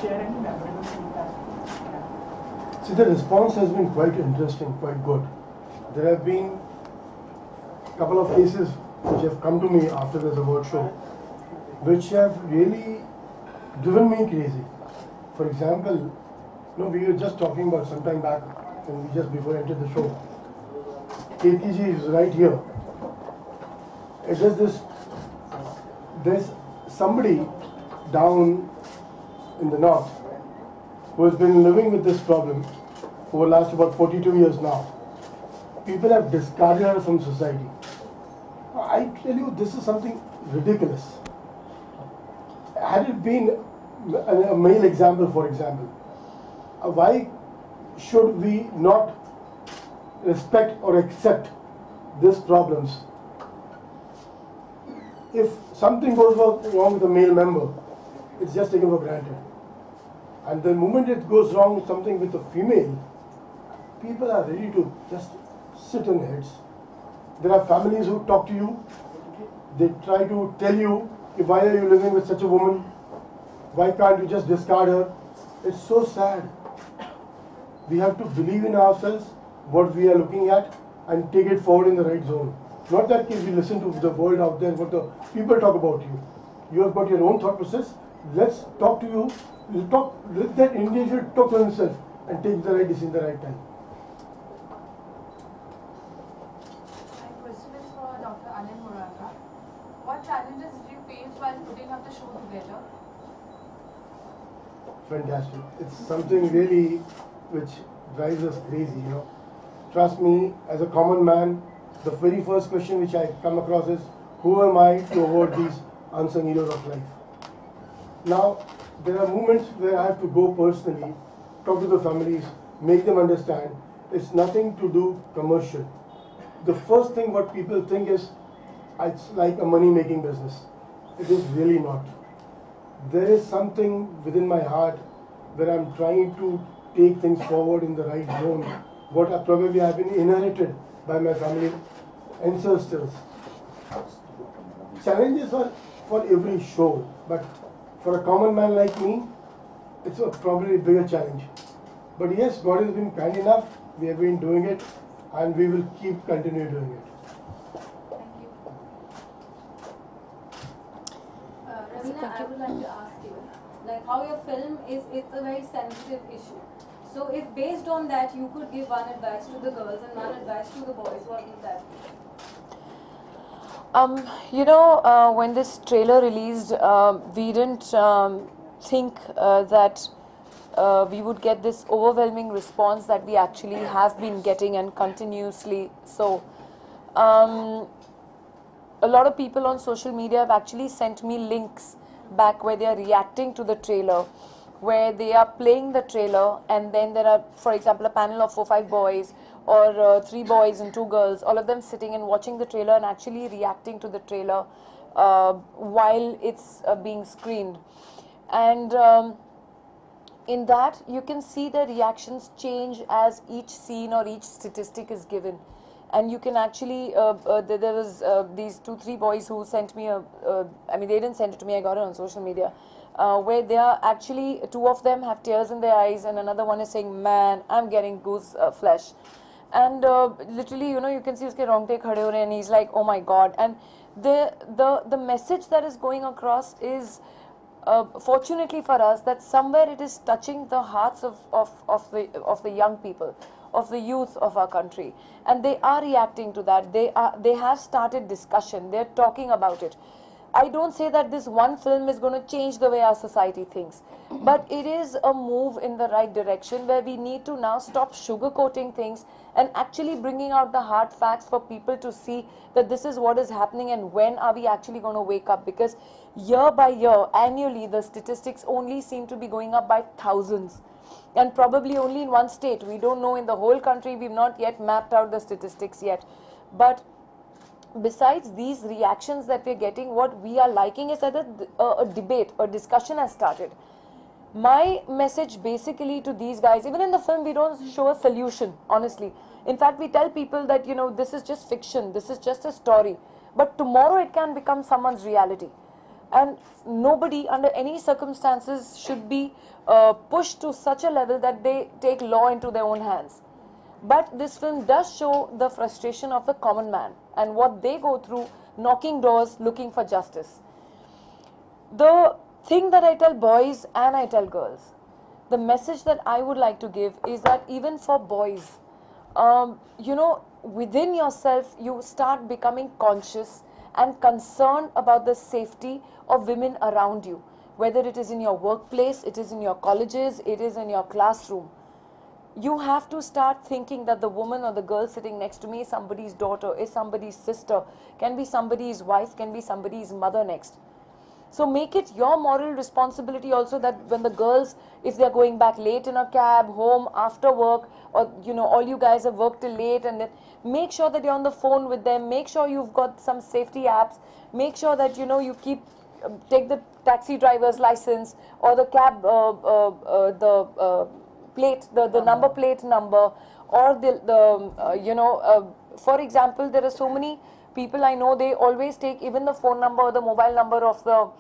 share any memorable feedback? Yeah. See, the response has been quite interesting, quite good. There have been a couple of cases which have come to me after this award show, which have really driven me crazy. For example, we were just talking about some time back, and we just before I entered the show. KTG is right here. It is this. There's somebody down in the north who has been living with this problem over the last about 42 years now. People have discarded her from society. I tell you, this is something ridiculous. Had it been a male example, for example, why should we not respect or accept these problems? If something goes wrong with a male member, it's just taken for granted. And the moment it goes wrong something with a female, people are ready to just sit on heads. There are families who talk to you. They try to tell you, why are you living with such a woman? Why can't you just discard her? It's so sad. We have to believe in ourselves, what we are looking at, and take it forward in the right zone. Not that if we listen to the world out there, what the people talk about you. You have got your own thought process. Let's talk to you. Let that individual talk to himself and take the right decision at the right time. My question is for Dr. Anil Murarka. What challenges did you face while putting up the show together? Fantastic. It's something really which drives us crazy, Trust me, as a common man, the very first question which I come across is, who am I to award these unsung heroes of life? Now, there are moments where I have to go personally, talk to the families, make them understand it's nothing to do commercial. The first thing what people think is, it's like a money-making business. It is really not. There is something within my heart where I'm trying to take things forward in the right zone, what I probably have been inherited by my family ancestors. Challenges are for every show, but for a common man like me, it's probably a bigger challenge. But yes, God has been kind enough, we have been doing it, and we will keep continue doing it. Thank you. Ravina, I would like to ask you, like how your film it's a very sensitive issue. So if based on that you could give one advice to the girls and one advice to the boys, what would that be? When this trailer released, we didn't think that we would get this overwhelming response that we actually have been getting, and continuously so. A lot of people on social media have actually sent me links back where they are reacting to the trailer, where they are playing the trailer, and then there are, for example, a panel of 4 or 5 boys, or 3 boys and 2 girls, all of them sitting and watching the trailer and actually reacting to the trailer while it's being screened. And in that, you can see the reactions change as each scene or each statistic is given. And you can actually, there was these 2 or 3 boys who sent me they didn't send it to me, I got it on social media, where they are actually, 2 of them have tears in their eyes, and another one is saying, man, I'm getting goose flesh. And literally, you can see uske rongte khade ho rahe, and he's like, oh my God. And the message that is going across is, fortunately for us, that somewhere it is touching the hearts of the young people, of the youth of our country, and they are reacting to that. They have started discussion. They're talking about it. I don't say that this one film is going to change the way our society thinks, but it is a move in the right direction, where we need to now stop sugarcoating things and actually bringing out the hard facts for people to see that this is what is happening, and when are we actually going to wake up. Because year by year, annually, the statistics only seem to be going up by thousands, and probably only in one state. We don't know in the whole country. We've not yet mapped out the statistics yet. But besides these reactions that we're getting, what we are liking is that a debate or discussion has started. My message basically to these guys, even in the film, we don't show a solution, honestly. In fact, we tell people that, this is just fiction, this is just a story. But tomorrow it can become someone's reality. And nobody under any circumstances should be pushed to such a level that they take law into their own hands. But this film does show the frustration of the common man and what they go through knocking doors looking for justice. The thing that I tell boys and I tell girls, the message that I would like to give is that even for boys, within yourself you start becoming conscious and concerned about the safety of women around you. Whether it is in your workplace, it is in your colleges, it is in your classroom. You have to start thinking that the woman or the girl sitting next to me is somebody's daughter, is somebody's sister, can be somebody's wife, can be somebody's mother next. So make it your moral responsibility also that when the girls, if they're going back late in a cab, home, after work, or all you guys have worked till late, and then make sure that you're on the phone with them, make sure you've got some safety apps, make sure that you keep, take the taxi driver's license or the cab, plate, the number plate number, or for example, there are so many people I know, they always take even the phone number or the mobile number of the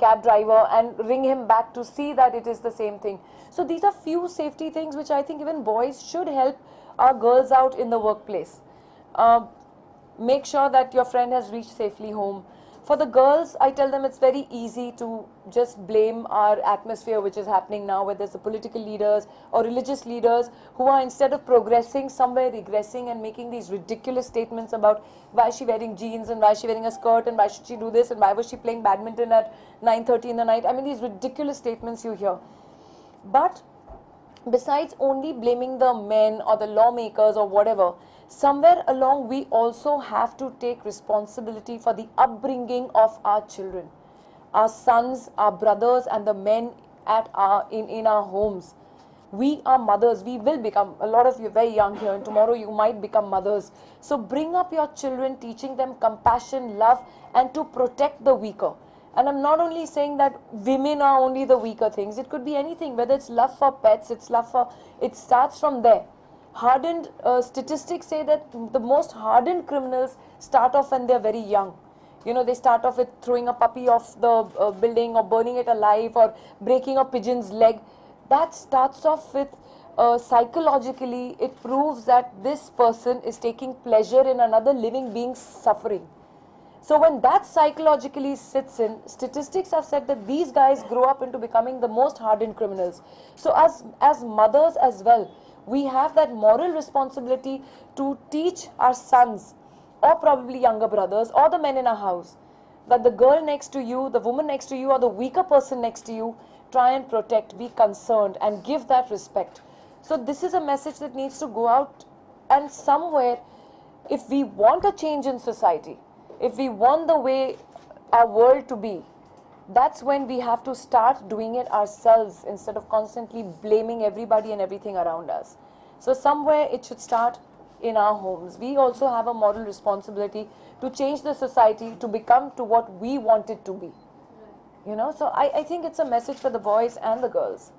cab driver and ring him back to see that it is the same thing. So these are few safety things which I think even boys should help our girls out in the workplace. Make sure that your friend has reached safely home. For the girls, I tell them it's very easy to just blame our atmosphere which is happening now, whether it's the political leaders or religious leaders who are, instead of progressing, somewhere regressing and making these ridiculous statements about why is she wearing jeans and why is she wearing a skirt and why should she do this and why was she playing badminton at 9:30 in the night. I mean, these ridiculous statements you hear. But besides only blaming the men or the lawmakers or whatever, somewhere along we also have to take responsibility for the upbringing of our children, our sons, our brothers, and the men at in our homes. We are mothers. We will become, a lot of you are very young here, and tomorrow you might become mothers. So bring up your children, teaching them compassion, love, and to protect the weaker. And I'm not only saying that women are only the weaker things. It could be anything, whether it's love for pets, it's love for, it starts from there. Hardened statistics say that the most hardened criminals start off when they're very young. They start off with throwing a puppy off the building or burning it alive or breaking a pigeon's leg. That starts off with psychologically, it proves that this person is taking pleasure in another living being's suffering. So when that psychologically sits in, statistics have said that these guys grow up into becoming the most hardened criminals. So as mothers as well, we have that moral responsibility to teach our sons or probably younger brothers or the men in our house that the girl next to you, the woman next to you, or the weaker person next to you, try and protect, be concerned, and give that respect. So this is a message that needs to go out, and somewhere, if we want a change in society, if we want the way our world to be, that's when we have to start doing it ourselves instead of constantly blaming everybody and everything around us. So somewhere it should start in our homes. We also have a moral responsibility to change the society to become to what we want it to be. So I think it's a message for the boys and the girls.